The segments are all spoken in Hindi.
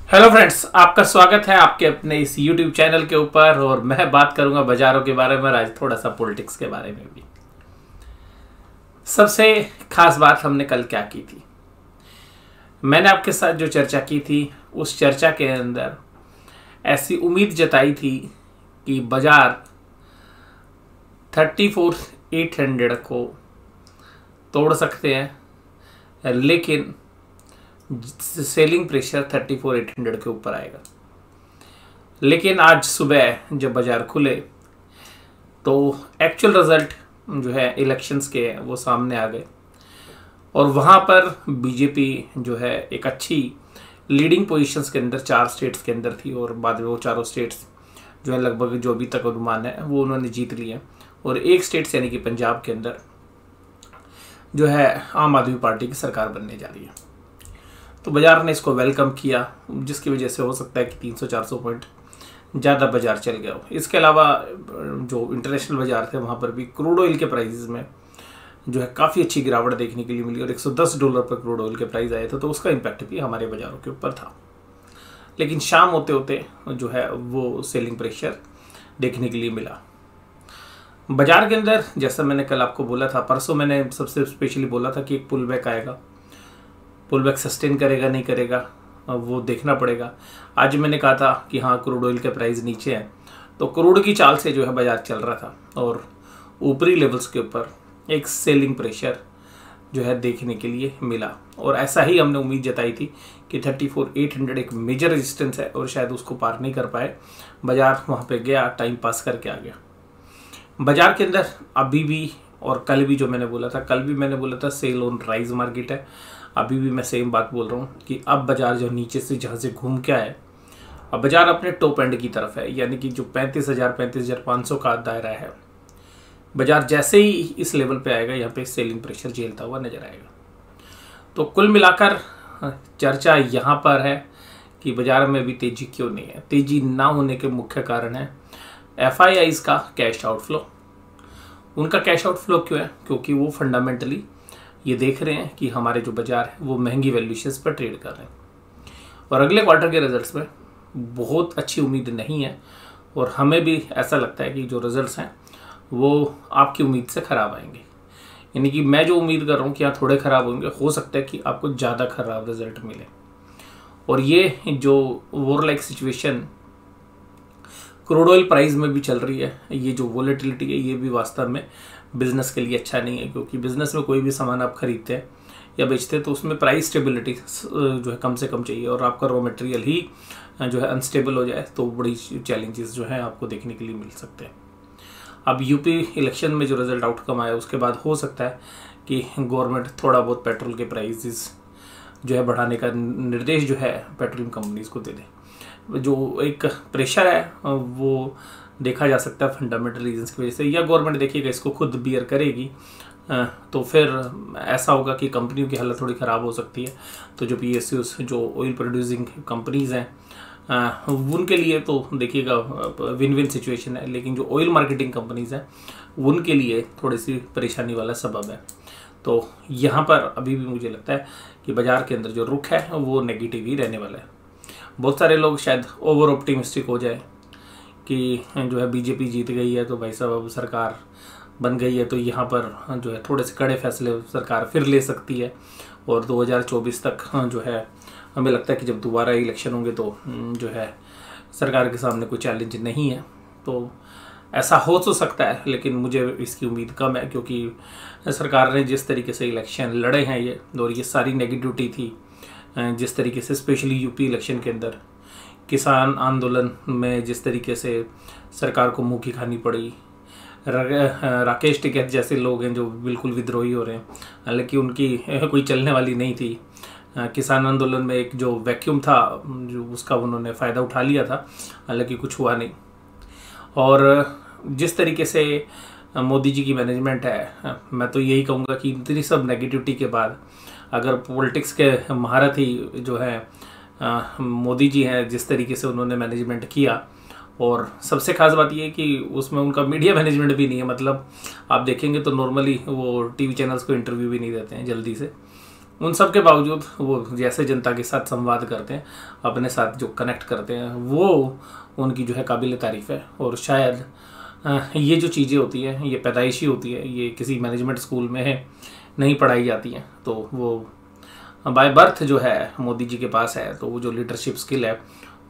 हेलो फ्रेंड्स, आपका स्वागत है आपके अपने इस YouTube चैनल के ऊपर। और मैं बात करूंगा बाजारों के बारे में, आज थोड़ा सा पॉलिटिक्स के बारे में भी। सबसे खास बात हमने कल क्या की थी, मैंने आपके साथ जो चर्चा की थी उस चर्चा के अंदर ऐसी उम्मीद जताई थी कि बाजार 34,800 को तोड़ सकते हैं, लेकिन सेलिंग प्रेशर 34,800 के ऊपर आएगा। लेकिन आज सुबह जब बाजार खुले तो एक्चुअल रिजल्ट जो है इलेक्शंस के वो सामने आ गए और वहाँ पर बीजेपी जो है एक अच्छी लीडिंग पोजीशंस के अंदर 4 स्टेट्स के अंदर थी और बाद में वो चारों स्टेट्स जो है लगभग जो अभी तक अनुमान है वो उन्होंने जीत लिए। और एक स्टेट यानी कि पंजाब के अंदर जो है आम आदमी पार्टी की सरकार बनने जा रही है। तो बाजार ने इसको वेलकम किया, जिसकी वजह से हो सकता है कि 300-400 पॉइंट ज़्यादा बाजार चल गया हो। इसके अलावा जो इंटरनेशनल बाजार थे वहाँ पर भी क्रूड ऑयल के प्राइसेस में जो है काफ़ी अच्छी गिरावट देखने के लिए मिली और $110 पर क्रूड ऑयल के प्राइस आए थे, तो उसका इम्पैक्ट भी हमारे बाज़ारों के ऊपर था। लेकिन शाम होते होते जो है वो सेलिंग प्रेशर देखने के लिए मिला बाजार के अंदर। जैसा मैंने कल आपको बोला था, परसों मैंने सबसे स्पेशली बोला था कि एक पुल बैक आएगा, पुल बैक सस्टेन करेगा नहीं करेगा वो देखना पड़ेगा। आज मैंने कहा था कि हाँ क्रूड ऑयल के प्राइस नीचे हैं, तो क्रूड की चाल से जो है बाजार चल रहा था और ऊपरी लेवल्स के ऊपर एक सेलिंग प्रेशर जो है देखने के लिए मिला। और ऐसा ही हमने उम्मीद जताई थी कि 34,800 एक मेजर रेजिस्टेंस है और शायद उसको पार नहीं कर पाए। बाजार वहाँ पे गया, टाइम पास करके आ गया। बाजार के अंदर अभी भी और कल भी जो मैंने बोला था, कल भी मैंने बोला था सेल ऑन राइज मार्केट है, अभी भी मैं सेम बात बोल रहा हूँ कि अब बाजार जो नीचे से जहाँ से घूम के आए, अब बाजार अपने टॉप एंड की तरफ है, यानी कि जो 35,500 का दायरा है, बाजार जैसे ही इस लेवल पे आएगा यहाँ पे सेलिंग प्रेशर झेलता हुआ नजर आएगा। तो कुल मिलाकर चर्चा यहाँ पर है कि बाजार में भी तेजी क्यों नहीं है। तेजी ना होने के मुख्य कारण है FIIs का कैश आउटफ्लो। उनका कैश आउटफ्लो क्यों है? क्योंकि वो फंडामेंटली ये देख रहे हैं कि हमारे जो बाजार है वो महंगी वैल्यूशंस पर ट्रेड कर रहे हैं और अगले क्वार्टर के रिजल्ट्स में बहुत अच्छी उम्मीद नहीं है। और हमें भी ऐसा लगता है कि जो रिजल्ट्स हैं वो आपकी उम्मीद से ख़राब आएंगे, यानी कि मैं जो उम्मीद कर रहा हूँ कि यहाँ थोड़े ख़राब होंगे, हो सकता है कि आपको ज़्यादा ख़राब रिजल्ट मिले। और ये जो war like situation crude oil price में भी चल रही है, ये जो वॉलेटिलिटी है, ये भी वास्तव में बिजनेस के लिए अच्छा नहीं है। क्योंकि बिजनेस में कोई भी सामान आप खरीदते हैं या बेचते हैं तो उसमें प्राइस स्टेबिलिटी जो है कम से कम चाहिए, और आपका रॉ मटेरियल ही जो है अनस्टेबल हो जाए तो बड़ी चैलेंजेस जो है आपको देखने के लिए मिल सकते हैं। अब यूपी इलेक्शन में जो रिजल्ट आउटकम आया उसके बाद हो सकता है कि गवर्नमेंट थोड़ा बहुत पेट्रोल के प्राइसेस जो है बढ़ाने का निर्देश जो है पेट्रोलियम कंपनीज को दे दे। जो एक प्रेशर है वो देखा जा सकता है फंडामेंटल रीजंस की वजह से, या गवर्नमेंट देखिएगा इसको खुद बियर करेगी तो फिर ऐसा होगा कि कंपनियों की हालत थोड़ी ख़राब हो सकती है। तो जो PSUs जो ऑयल प्रोड्यूसिंग कंपनीज़ हैं उनके लिए तो देखिएगा विन विन सिचुएशन है, लेकिन जो ऑयल मार्केटिंग कंपनीज़ हैं उनके लिए थोड़ी सी परेशानी वाला सबब है। तो यहाँ पर अभी भी मुझे लगता है कि बाज़ार के अंदर जो रुख है वो नेगेटिव ही रहने वाला है। बहुत सारे लोग शायद ओवर ऑप्टिमिस्टिक हो जाए कि जो है बीजेपी जीत गई है तो भाई साहब अब सरकार बन गई है तो यहाँ पर जो है थोड़े से कड़े फैसले सरकार फिर ले सकती है और 2024 तक जो है हमें लगता है कि जब दोबारा इलेक्शन होंगे तो जो है सरकार के सामने कोई चैलेंज नहीं है। तो ऐसा हो तो सकता है, लेकिन मुझे इसकी उम्मीद कम है, क्योंकि सरकार ने जिस तरीके से इलेक्शन लड़े हैं ये और ये सारी नेगेटिविटी थी, जिस तरीके से स्पेशली यूपी इलेक्शन के अंदर किसान आंदोलन में जिस तरीके से सरकार को मुँह की खानी पड़ी, राकेश टिकैत जैसे लोग हैं जो बिल्कुल विद्रोही हो रहे हैं, हालांकि उनकी कोई चलने वाली नहीं थी। किसान आंदोलन में एक जो वैक्यूम था जो उसका उन्होंने फ़ायदा उठा लिया था, हालांकि कुछ हुआ नहीं। और जिस तरीके से मोदी जी की मैनेजमेंट है, मैं तो यही कहूँगा कि इतनी सब नेगेटिविटी के बाद अगर पॉलिटिक्स के महारत ही जो है मोदी जी हैं, जिस तरीके से उन्होंने मैनेजमेंट किया, और सबसे खास बात ये है कि उसमें उनका मीडिया मैनेजमेंट भी नहीं है। मतलब आप देखेंगे तो नॉर्मली वो टीवी चैनल्स को इंटरव्यू भी नहीं देते हैं जल्दी से, उन सब के बावजूद वो जैसे जनता के साथ संवाद करते हैं, अपने साथ जो कनेक्ट करते हैं, वो उनकी जो है काबिल तारीफ़ है। और शायद ये जो चीज़ें होती हैं ये पैदाइशी होती है, ये किसी मैनेजमेंट स्कूल में है नहीं पढ़ाई जाती हैं, तो वो बाय बर्थ जो है मोदी जी के पास है। तो वो जो लीडरशिप स्किल है,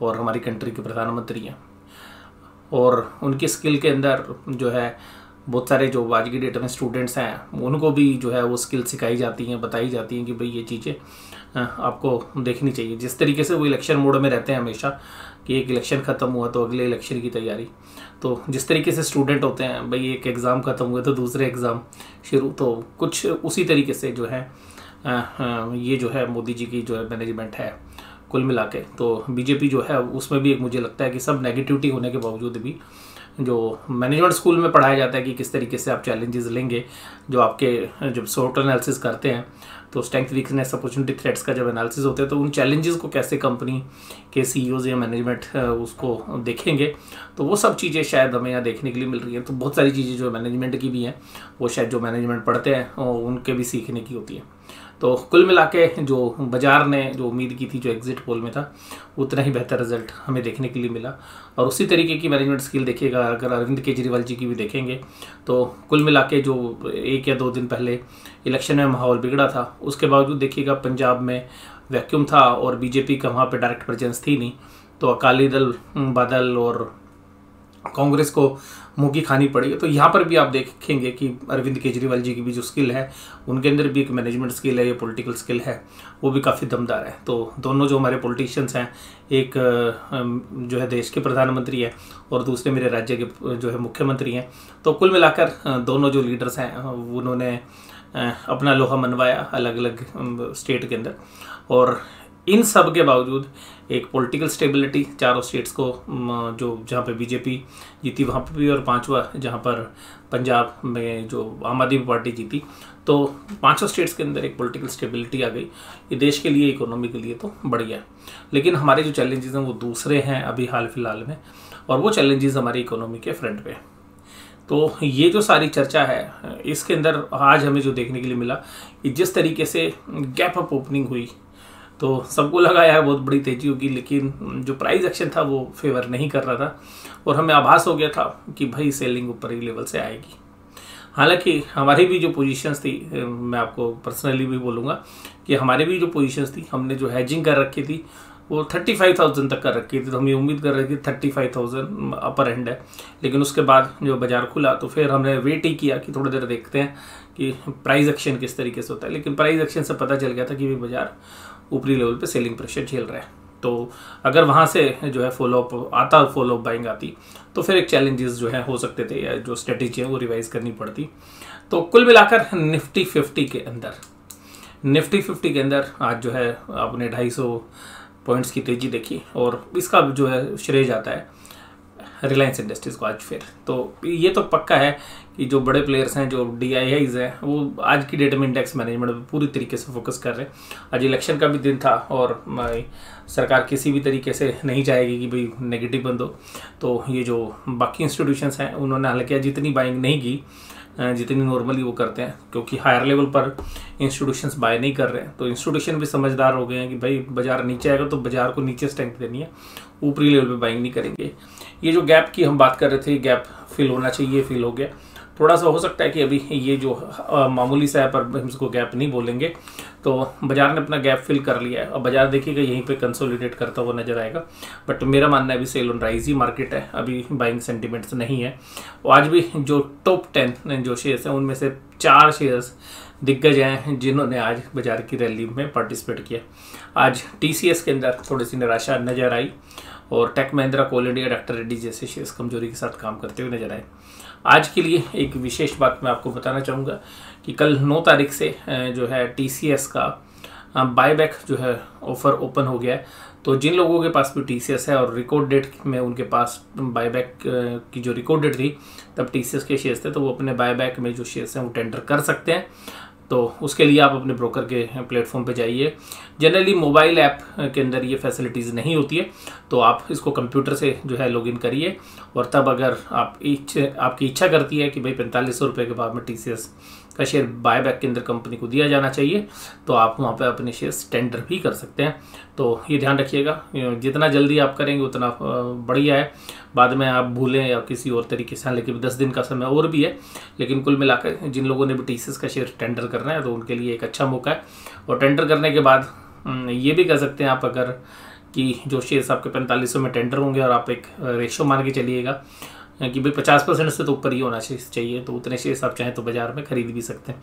और हमारी कंट्री के प्रधानमंत्री हैं, और उनकी स्किल के अंदर जो है बहुत सारे जो आज की डेट में स्टूडेंट्स हैं उनको भी जो है वो स्किल सिखाई जाती हैं, बताई जाती हैं कि भाई ये चीज़ें आपको देखनी चाहिए। जिस तरीके से वो इलेक्शन मोड में रहते हैं हमेशा, कि एक इलेक्शन ख़त्म हुआ तो अगले इलेक्शन की तैयारी, तो जिस तरीके से स्टूडेंट होते हैं भाई, एक एग्ज़ाम ख़त्म हुए तो दूसरे एग्ज़ाम शुरू, तो कुछ उसी तरीके से जो है ये जो है मोदी जी की जो है मैनेजमेंट है कुल मिला के। तो बीजेपी जो है उसमें भी एक मुझे लगता है कि सब नेगेटिविटी होने के बावजूद भी जो मैनेजमेंट स्कूल में पढ़ाया जाता है कि किस तरीके से आप चैलेंजेस लेंगे, जो आपके जब SWOT एनालिसिस करते हैं तो स्ट्रेंथ वीकनेस अपॉर्चुनिटी थ्रेट्स का जब एनालिसिस होते हैं तो उन चैलेंजेस को कैसे कंपनी के CEOs या मैनेजमेंट उसको देखेंगे, तो वो सब चीज़ें शायद हमें यहाँ देखने के लिए मिल रही हैं। तो बहुत सारी चीज़ें जो मैनेजमेंट की भी हैं वो शायद जो मैनेजमेंट पढ़ते हैं उनके भी सीखने की होती है। तो कुल मिला के जो बाज़ार ने जो उम्मीद की थी जो एग्जिट पोल में था, उतना ही बेहतर रिजल्ट हमें देखने के लिए मिला। और उसी तरीके की मैनेजमेंट स्किल देखिएगा अगर अरविंद केजरीवाल जी की भी देखेंगे, तो कुल मिला के जो 1 या 2 दिन पहले इलेक्शन में माहौल बिगड़ा था, उसके बावजूद देखिएगा पंजाब में वैक्यूम था और बीजेपी का वहाँ पे डायरेक्ट प्रेजेंस थी नहीं, तो अकाली दल, बादल और कांग्रेस को मुंह की खानी पड़ी है। तो यहाँ पर भी आप देखेंगे कि अरविंद केजरीवाल जी की भी जो स्किल है, उनके अंदर भी एक मैनेजमेंट स्किल है, ये पॉलिटिकल स्किल है, वो भी काफ़ी दमदार है। तो दोनों जो हमारे पॉलिटिशियंस हैं, एक जो है देश के प्रधानमंत्री है और दूसरे मेरे राज्य के जो है मुख्यमंत्री हैं, तो कुल मिलाकर दोनों जो लीडर्स हैं उन्होंने अपना लोहा मनवाया अलग अलग स्टेट के अंदर। और इन सब के बावजूद एक पॉलिटिकल स्टेबिलिटी चारों स्टेट्स को, जो जहाँ पे बीजेपी जीती वहाँ पे भी, और 5वां जहाँ पर पंजाब में जो आम आदमी पार्टी जीती, तो 5 स्टेट्स के अंदर एक पॉलिटिकल स्टेबिलिटी आ गई। ये देश के लिए, इकोनॉमी के लिए तो बढ़िया है। लेकिन हमारे जो चैलेंजेस हैं वो दूसरे हैं अभी हाल फिलहाल में, और वो चैलेंजेस हमारी इकोनॉमी के फ्रंट पे। तो ये जो सारी चर्चा है इसके अंदर आज हमें जो देखने के लिए मिला कि जिस तरीके से गैप अप ओपनिंग हुई, तो सबको लगा यार बहुत बड़ी तेजी होगी, लेकिन जो प्राइस एक्शन था वो फेवर नहीं कर रहा था, और हमें आभास हो गया था कि भाई सेलिंग ऊपर ही लेवल से आएगी। हालांकि हमारी भी जो पोजीशंस थी, मैं आपको पर्सनली भी बोलूँगा कि हमारी भी जो पोजीशंस थी, हमने जो हैजिंग कर रखी थी वो 35,000 तक कर रखी थी। तो हम ये उम्मीद कर रहे थे 35,000 अपर एंड है, लेकिन उसके बाद जो बाजार खुला तो फिर हमने वेट ही किया कि थोड़ी देर देखते हैं कि प्राइस एक्शन किस तरीके से होता है। लेकिन प्राइस एक्शन से पता चल गया था कि बाजार ऊपरी लेवल पे सेलिंग प्रेशर झेल रहा है। तो अगर वहाँ से जो है फॉलोअप आता, फॉलोअप बाइंग आती, तो फिर एक चैलेंजेस जो है हो सकते थे, या जो स्ट्रेटेजी है वो रिवाइज करनी पड़ती। तो कुल मिलाकर निफ्टी 50 के अंदर आज जो है आपने 250 पॉइंट्स की तेजी देखी, और इसका जो है श्रेय जाता है रिलायंस इंडस्ट्रीज़ को आज फिर। तो ये तो पक्का है कि जो बड़े प्लेयर्स हैं, जो DIIs हैं, वो आज की डेट में इंडेक्स मैनेजमेंट पर पूरी तरीके से फोकस कर रहे हैं। आज इलेक्शन का भी दिन था और सरकार किसी भी तरीके से नहीं चाहेगी कि भाई नेगेटिव बंद हो। तो ये जो बाकी इंस्टीट्यूशंस हैं उन्होंने हालांकि जितनी बाइंग नहीं की जितनी नॉर्मली वो करते हैं, क्योंकि हायर लेवल पर इंस्टीट्यूशंस बाय नहीं कर रहे हैं। तो इंस्टीट्यूशन भी समझदार हो गए हैं कि भाई बाजार नीचे आएगा तो बाजार को नीचे स्ट्रेंथ देनी है, ऊपरी लेवल पे बाइंग नहीं करेंगे। ये जो गैप की हम बात कर रहे थे, गैप फिल होना चाहिए, फिल हो गया। थोड़ा सा हो सकता है कि अभी ये जो मामूली सा है, पर हम इसको गैप नहीं बोलेंगे, तो बाजार ने अपना गैप फिल कर लिया है। अब बाजार देखिएगा यहीं पे कंसोलिडेट करता हुआ नजर आएगा, बट मेरा मानना है अभी सेल ऑन राइज ही मार्केट है, अभी बाइंग सेंटिमेंट्स नहीं है। और आज भी जो टॉप 10 जो शेयर्स हैं उनमें से 4 शेयर्स दिग्गज हैं जिन्होंने आज बाजार की रैली में पार्टिसिपेट किया। आज TCS के अंदर थोड़ी सी निराशा नजर आई, और टेक महिंद्रा, कोल इंडिया, डॉक्टर रेड्डी जैसे शेयर्स कमजोरी के साथ काम करते हुए नजर आए। आज के लिए एक विशेष बात मैं आपको बताना चाहूँगा कि कल 9 तारीख से जो है TCS का बायबैक जो है ऑफर ओपन हो गया है। तो जिन लोगों के पास भी TCS है और रिकॉर्ड डेट में उनके पास बायबैक की जो रिकॉर्ड डेट थी तब TCS के शेयर्स थे, तो वो अपने बायबैक में जो शेयर्स हैं वो टेंडर कर सकते हैं। तो उसके लिए आप अपने ब्रोकर के प्लेटफॉर्म पे जाइए। जनरली मोबाइल ऐप के अंदर ये फैसिलिटीज़ नहीं होती है, तो आप इसको कंप्यूटर से जो है लॉगिन करिए, और तब अगर आपकी इच्छा करती है कि भाई 4500 रुपये के भाव में TCS का शेयर बायबैक के अंदर कंपनी को दिया जाना चाहिए, तो आप वहाँ पे अपने शेयर्स टेंडर भी कर सकते हैं। तो ये ध्यान रखिएगा, जितना जल्दी आप करेंगे उतना बढ़िया है। बाद में आप भूलें या किसी और तरीके से, लेकिन 10 दिन का समय और भी है, लेकिन कुल मिलाकर जिन लोगों ने भी टीसीएस का शेयर टेंडर करना है तो उनके लिए एक अच्छा मौका है। और टेंडर करने के बाद ये भी कर सकते हैं आप, अगर कि जो शेयर्स आपके 4500 में टेंडर होंगे और आप एक रेशो मान के चलिएगा कि भाई 50% से तो ऊपर ही होना चाहिए, तो उतने शेयर्स आप चाहें तो बाजार में खरीद भी सकते हैं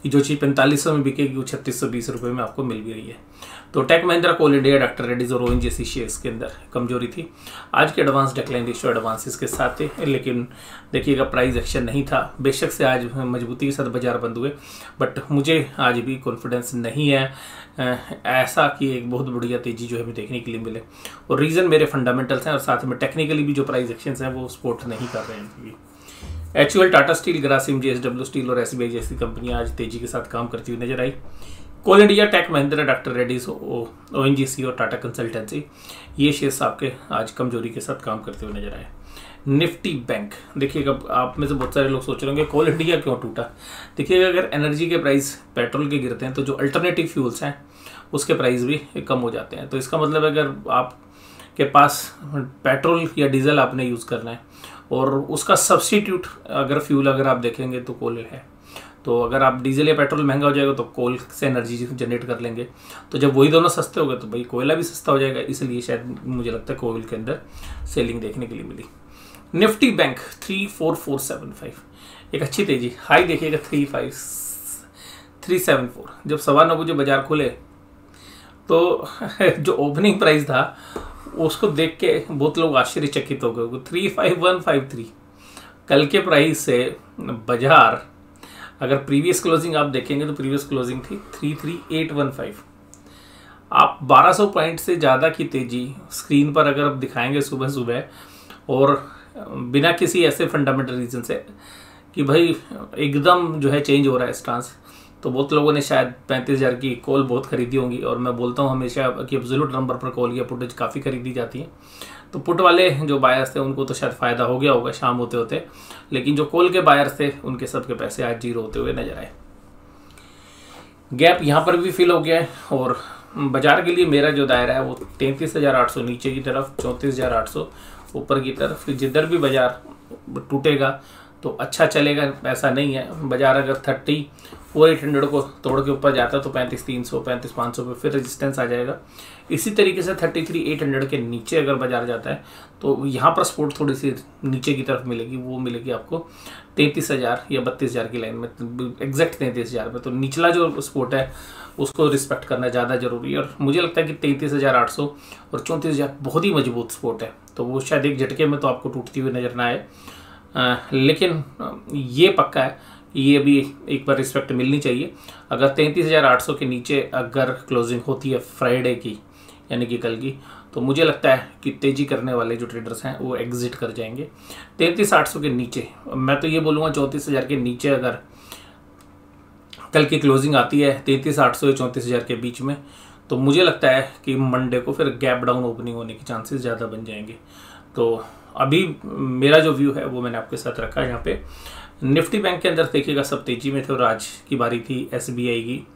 कि जो चीज़ 4500 में बिकेगी वो 3620 रुपये में आपको मिल भी रही है। तो टेक महिंद्रा, कोल इंडिया, डॉक्टर रेड्डीज और ओएनजीसी शेयर्स के अंदर कमजोरी थी। आज के एडवांस डेक्लाइन रेशियो एडवांसेस के साथ थे, लेकिन देखिएगा प्राइस एक्शन नहीं था। बेशक से आज मजबूती के साथ बाजार बंद हुए, बट मुझे आज भी कॉन्फिडेंस नहीं है ऐसा कि एक बहुत बढ़िया तेजी जो है हमें देखने के लिए मिले। और रीज़न मेरे फंडामेंटल्स हैं और साथ में टेक्निकली भी जो प्राइस एक्शंस हैं वो सपोर्ट नहीं कर रहे हैं। HUL, Tata steel, Grasim, JSW steel और SBI जैसी कंपनियां आज तेजी के साथ काम करती हुई नजर आई। Coal India, Tech Mahindra, doctor Reddy's, ONGC और टाटा कंसल्टेंसी, ये शेयर्स आपके आज कमजोरी के साथ काम करते हुए नजर आए। निफ्टी बैंक, देखिएगा आप में से बहुत सारे लोग सोच रहे होंगे कोल इंडिया क्यों टूटा। देखिएगा अगर एनर्जी के प्राइस पेट्रोल के गिरते हैं तो जो अल्टरनेटिव फ्यूल्स हैं उसके प्राइस भी कम हो जाते हैं। तो इसका मतलब अगर आपके पास पेट्रोल या डीजल आपने यूज़ करना है और उसका सब्स्टिट्यूट अगर फ्यूल अगर आप देखेंगे तो कोल है, तो अगर आप डीजल या पेट्रोल महंगा हो जाएगा तो कोल से एनर्जी जनरेट कर लेंगे, तो जब वही दोनों सस्ते हो गए तो भाई कोयला भी सस्ता हो जाएगा। इसलिए शायद मुझे लगता है कोयल के अंदर सेलिंग देखने के लिए मिली। निफ्टी बैंक 34475, एक अच्छी तेजी, हाई देखिएगा 37374। जब 9:15 बजे बाजार खुले तो जो ओपनिंग प्राइस था उसको देख के बहुत लोग आश्चर्यचकित हो गए। 35153 कल के प्राइस से बाजार, अगर प्रीवियस क्लोजिंग आप देखेंगे तो प्रीवियस क्लोजिंग थी 33815। आप 1200 पॉइंट से ज़्यादा की तेजी स्क्रीन पर अगर आप दिखाएंगे सुबह सुबह और बिना किसी ऐसे फंडामेंटल रीजन से कि भाई एकदम जो है चेंज हो रहा है स्टांस, तो बहुत लोगों ने शायद 35,000 की कॉल बहुत खरीदी होंगी। और मैं बोलता हूँ हमेशा कि एब्सोल्यूट नंबर पर कॉल या पुट काफ़ी खरीदी जाती है, तो पुट वाले जो बायर्स थे उनको तो शायद फ़ायदा हो गया होगा शाम होते होते, लेकिन जो कॉल के बायर्स थे उनके सबके पैसे आज जीरो होते हुए नजर आए। गैप यहाँ पर भी फिल हो गया है और बाजार के लिए मेरा जो दायरा है वो 33,800 नीचे की तरफ, 34,800 ऊपर की तरफ। जिधर भी बाजार टूटेगा तो अच्छा चलेगा, ऐसा नहीं है। बाजार अगर 34,800 को तोड़ के ऊपर जाता है तो 35,300, 35,500 पे फिर रेजिस्टेंस आ जाएगा। इसी तरीके से 33,800 के नीचे अगर बाजार जाता है तो यहाँ पर सपोर्ट थोड़ी सी नीचे की तरफ मिलेगी, वो मिलेगी आपको 33,000 या 32,000 की लाइन में, एग्जैक्ट 33,000 पे। तो निचला जो सपोर्ट है उसको रिस्पेक्ट करना ज़्यादा जरूरी है और मुझे लगता है कि 33,800 और 34,000 बहुत ही मजबूत सपोर्ट है, तो वो शायद एक झटके में तो आपको टूटती हुई नजर ना आए। लेकिन ये पक्का है कि ये भी एक बार रिस्पेक्ट मिलनी चाहिए। अगर 33,800 के नीचे अगर क्लोजिंग होती है फ्राइडे की, यानी कि कल की, तो मुझे लगता है कि तेजी करने वाले जो ट्रेडर्स हैं वो एग्जिट कर जाएंगे। 33,800 के नीचे, मैं तो ये बोलूँगा 34,000 के नीचे अगर कल की क्लोजिंग आती है 33,800 या 34,000 के बीच में, तो मुझे लगता है कि मंडे को फिर गैप डाउन ओपनिंग होने के चांसेस ज़्यादा बन जाएंगे। तो अभी मेरा जो व्यू है वो मैंने आपके साथ रखा है। यहाँ पे निफ्टी बैंक के अंदर देखिएगा सब तेजी में थे और आज की बारी थी SBI की,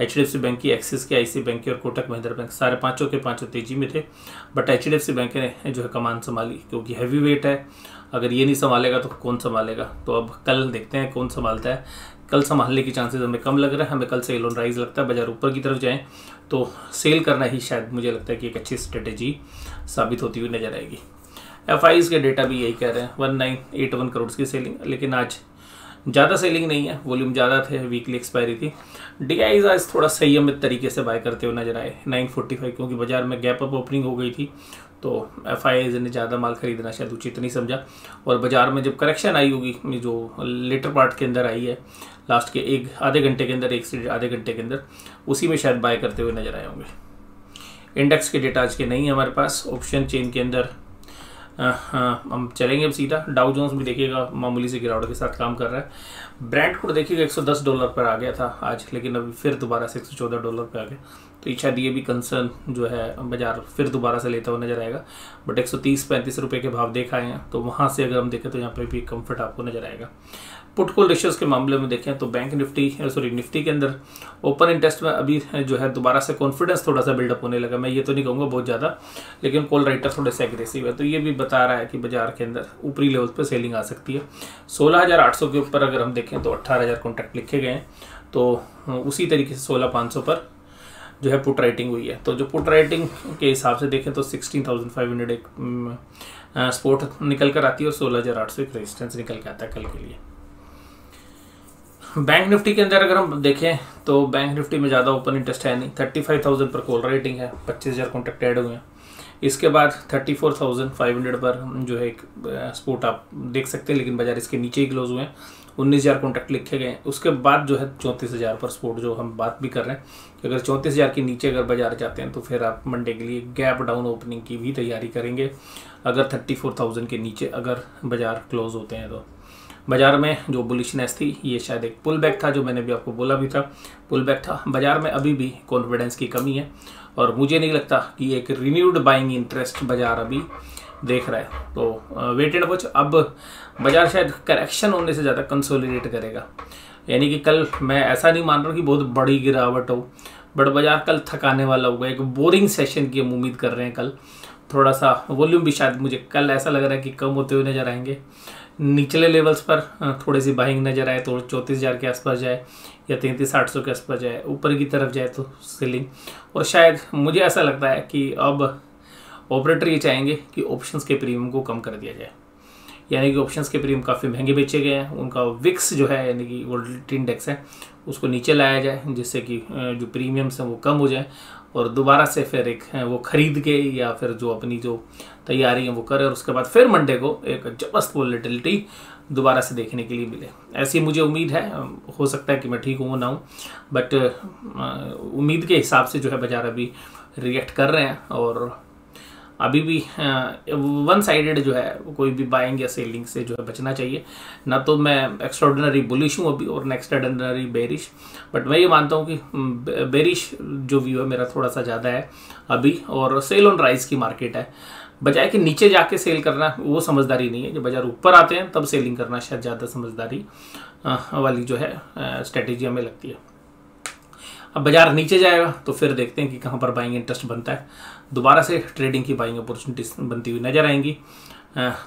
HDFC बैंक की, एक्सिस की, ICICI बैंक की और कोटक महिंद्रा बैंक, सारे पांचों के पांचों तेजी में थे। बट HDFC बैंक ने जो है कमान संभाली, क्योंकि हैवी वेट है, अगर ये नहीं संभालेगा तो कौन संभालेगा। तो अब कल देखते हैं कौन संभालता है। कल संभालने की चांसेस हमें कम लग रहा है, हमें कल सेल ऑन राइज लगता है। बाजार ऊपर की तरफ जाए तो सेल करना ही शायद मुझे लगता है कि एक अच्छी स्ट्रेटेजी साबित होती हुई नजर आएगी। FIs के डेटा भी यही कह रहे हैं 1981 करोड़ की सेलिंग, लेकिन आज ज़्यादा सेलिंग नहीं है, वॉल्यूम ज़्यादा थे, वीकली एक्सपायरी थी। DIs आज थोड़ा संयमित तरीके से बाय करते हुए नजर आए 945, क्योंकि बाजार में गैप अप ओपनिंग हो गई थी तो FIs ने ज़्यादा माल खरीदना शायद उचित नहीं समझा। और बाजार में जब करेक्शन आई होगी जो लेटर पार्ट के अंदर आई है, लास्ट के आधे घंटे के अंदर, 1 से आधे घंटे के अंदर, उसी में शायद बाय करते हुए नजर आए होंगे। इंडेक्स के डेटा आज के नहीं है हमारे पास। ऑप्शन चेन के अंदर हम चलेंगे अब सीधा। डाउ जोन्स भी देखिएगा मामूली से गिरावट के साथ काम कर रहा है। ब्रांड को देखिएगा $110 पर आ गया था आज, लेकिन अभी फिर दोबारा से $114 पे आ गया। तो शायद ये भी कंसर्न जो है बाजार फिर दोबारा से लेता हुआ नजर आएगा। बट 130-35 रुपये के भाव देखा है, तो वहाँ से अगर हम देखें तो यहाँ पे भी कंफर्ट आपको नजर आएगा। पुट कॉल रेशियोज के मामले में देखें तो बैंक निफ्टी के अंदर ओपन इंटरेस्ट में अभी जो है दोबारा से कॉन्फिडेंस थोड़ा सा बिल्डअप होने लगा। मैं ये तो नहीं कहूँगा बहुत ज़्यादा, लेकिन कॉल राइटर थोड़े से एग्रेसिव है, तो ये भी बता रहा है कि बाजार के अंदर ऊपरी लेवल पर सेलिंग आ सकती है। 16,800 के ऊपर अगर हम देखें तो 18,000 कॉन्ट्रैक्ट लिखे गए हैं, तो उसी तरीके से 16,500 पर जो है पुट राइटिंग हुई है। तो जो पुट राइटिंग के हिसाब से देखें तो 16,500 एक सपोर्ट निकल कर आती है और 16,800 एक रेजिस्टेंस निकल के आता है कल के लिए। बैंक निफ्टी के अंदर अगर हम देखें तो बैंक निफ्टी में ज़्यादा ओपन इंटरेस्ट है नहीं। 35,000 पर कॉल राइटिंग है, 25,000 कॉन्ट्रैक्ट ऐड हुए हैं। इसके बाद 34,500 पर जो है एक सपोर्ट आप देख सकते हैं, लेकिन बाजार इसके नीचे ही क्लोज हुए हैं। 19,000 कॉन्ट्रैक्ट लिखे गए। उसके बाद जो है 34,000 पर सपोर्ट जो हम बात भी कर रहे हैं कि अगर 34,000 के नीचे अगर बाजार जाते हैं तो फिर आप मंडे के लिए गैप डाउन ओपनिंग की भी तैयारी करेंगे। अगर 34,000 के नीचे अगर बाजार क्लोज होते हैं तो बाजार में जो बुलिशनेस थी ये शायद एक पुल बैक था, जो मैंने भी आपको बोला भी था पुल बैक था। बाजार में अभी भी कॉन्फिडेंस की कमी है और मुझे नहीं लगता कि एक रिन्यूड बाइंग इंटरेस्ट बाजार अभी देख रहा है। तो वेट एंड वॉच। अब बाजार शायद करेक्शन होने से ज़्यादा कंसोलिडेट करेगा, यानी कि कल मैं ऐसा नहीं मान रहा कि बहुत बड़ी गिरावट हो, बट बाजार कल थकाने वाला होगा। एक बोरिंग सेशन की हम उम्मीद कर रहे हैं कल। थोड़ा सा वॉल्यूम भी शायद मुझे कल ऐसा लग रहा है कि कम होते हुए नजर आएंगे। निचले लेवल्स पर थोड़ी सी बाइंग नजर आए तो 34,000 के आसपास जाए या 33,800 के आसपास जाए, ऊपर की तरफ जाए तो सेलिंग। और शायद मुझे ऐसा लगता है कि अब ऑपरेटर ये चाहेंगे कि ऑप्शंस के प्रीमियम को कम कर दिया जाए, यानी कि ऑप्शंस के प्रीमियम काफ़ी महंगे बेचे गए हैं। उनका विक्स जो है यानी कि वोलेटिलिटी इंडेक्स है उसको नीचे लाया जाए, जिससे कि जो प्रीमियम्स हैं वो कम हो जाए और दोबारा से फिर एक वो खरीद के या फिर जो अपनी जो तैयारी है वो करे, और उसके बाद फिर मंडे को एक जबरदस्त वोलेटिलिटी दोबारा से देखने के लिए मिले। ऐसी मुझे उम्मीद है। हो सकता है कि मैं ठीक हूँ ना हूँ, बट उम्मीद के हिसाब से जो है बाजार अभी रिएक्ट कर रहे हैं और अभी भी वन साइडेड जो है कोई भी बाइंग या सेलिंग से जो है बचना चाहिए। ना तो मैं एक्स्ट्राऑर्डिनरी बुलिश हूँ अभी और नेक्स्ट एक्स्ट्राऑर्डिनरी बेरिश, बट मैं ये मानता हूँ कि बेरिश जो व्यू है मेरा थोड़ा सा ज़्यादा है अभी, और सेल ऑन राइज की मार्केट है। बजाय कि नीचे जाके सेल करना वो समझदारी नहीं है, जब बाजार ऊपर आते हैं तब सेलिंग करना शायद ज़्यादा समझदारी वाली जो है स्ट्रेटेजी हमें लगती है। अब बाजार नीचे जाएगा तो फिर देखते हैं कि कहाँ पर बाइंग इंटरेस्ट बनता है। दोबारा से ट्रेडिंग की बाइंग अपॉर्चुनिटीज बनती हुई नजर आएंगी।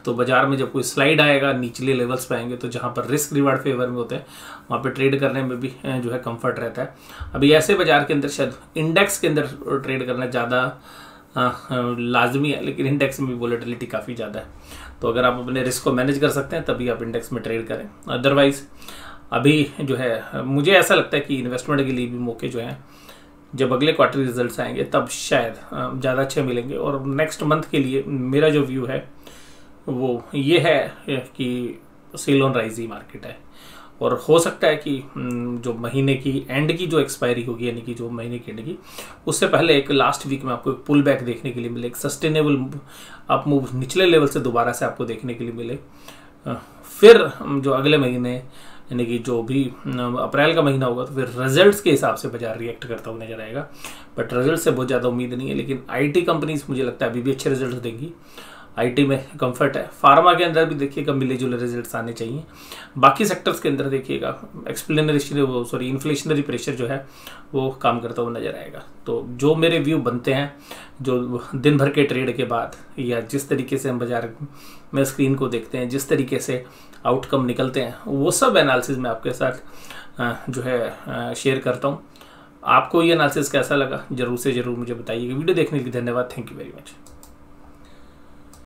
तो बाजार में जब कोई स्लाइड आएगा निचले लेवल्स पे आएंगे तो जहाँ पर रिस्क रिवार्ड फेवर में होते हैं वहाँ पे ट्रेड करने में भी जो है कंफर्ट रहता है। अभी ऐसे बाजार के अंदर शायद इंडेक्स के अंदर ट्रेड करना ज़्यादा लाजमी है, लेकिन इंडेक्स में भी वोलेटिलिटी काफ़ी ज़्यादा है। तो अगर आप अपने रिस्क को मैनेज कर सकते हैं तभी आप इंडेक्स में ट्रेड करें। अदरवाइज अभी जो है मुझे ऐसा लगता है कि इन्वेस्टमेंट के लिए भी मौके जो हैं जब अगले क्वार्टर रिजल्ट्स आएंगे तब शायद ज़्यादा अच्छे मिलेंगे। और नेक्स्ट मंथ के लिए मेरा जो व्यू है वो ये है कि सेल ऑन राइज ही मार्केट है, और हो सकता है कि जो महीने की एंड की जो एक्सपायरी होगी, यानी कि जो महीने की एंड की, उससे पहले एक लास्ट वीक में आपको एक पुल बैक देखने के लिए मिले, एक सस्टेनेबल अप मूव निचले लेवल से दोबारा से आपको देखने के लिए मिले। फिर जो अगले महीने यानी कि जो भी अप्रैल का महीना होगा तो फिर रिजल्ट्स के हिसाब से बाजार रिएक्ट करता हुआ नजर आएगा। बट रिजल्ट से बहुत ज़्यादा उम्मीद नहीं है, लेकिन आईटी कंपनीज मुझे लगता है अभी भी अच्छे रिजल्ट देंगी। आईटी में कंफर्ट है। फार्मा के अंदर भी देखिएगा मिले जुले रिजल्ट्स आने चाहिए। बाकी सेक्टर्स के अंदर देखिएगा इन्फ्लेशनरी प्रेशर जो है वो काम करता हुआ नजर आएगा। तो जो मेरे व्यू बनते हैं जो दिन भर के ट्रेड के बाद या जिस तरीके से हम बाजार में स्क्रीन को देखते हैं, जिस तरीके से आउटकम निकलते हैं, वो सब एनालिसिस मैं आपके साथ जो है शेयर करता हूँ। आपको ये एनालिसिस कैसा लगा जरूर से जरूर मुझे बताइएगा। वीडियो देखने के लिए धन्यवाद। Thank you very much.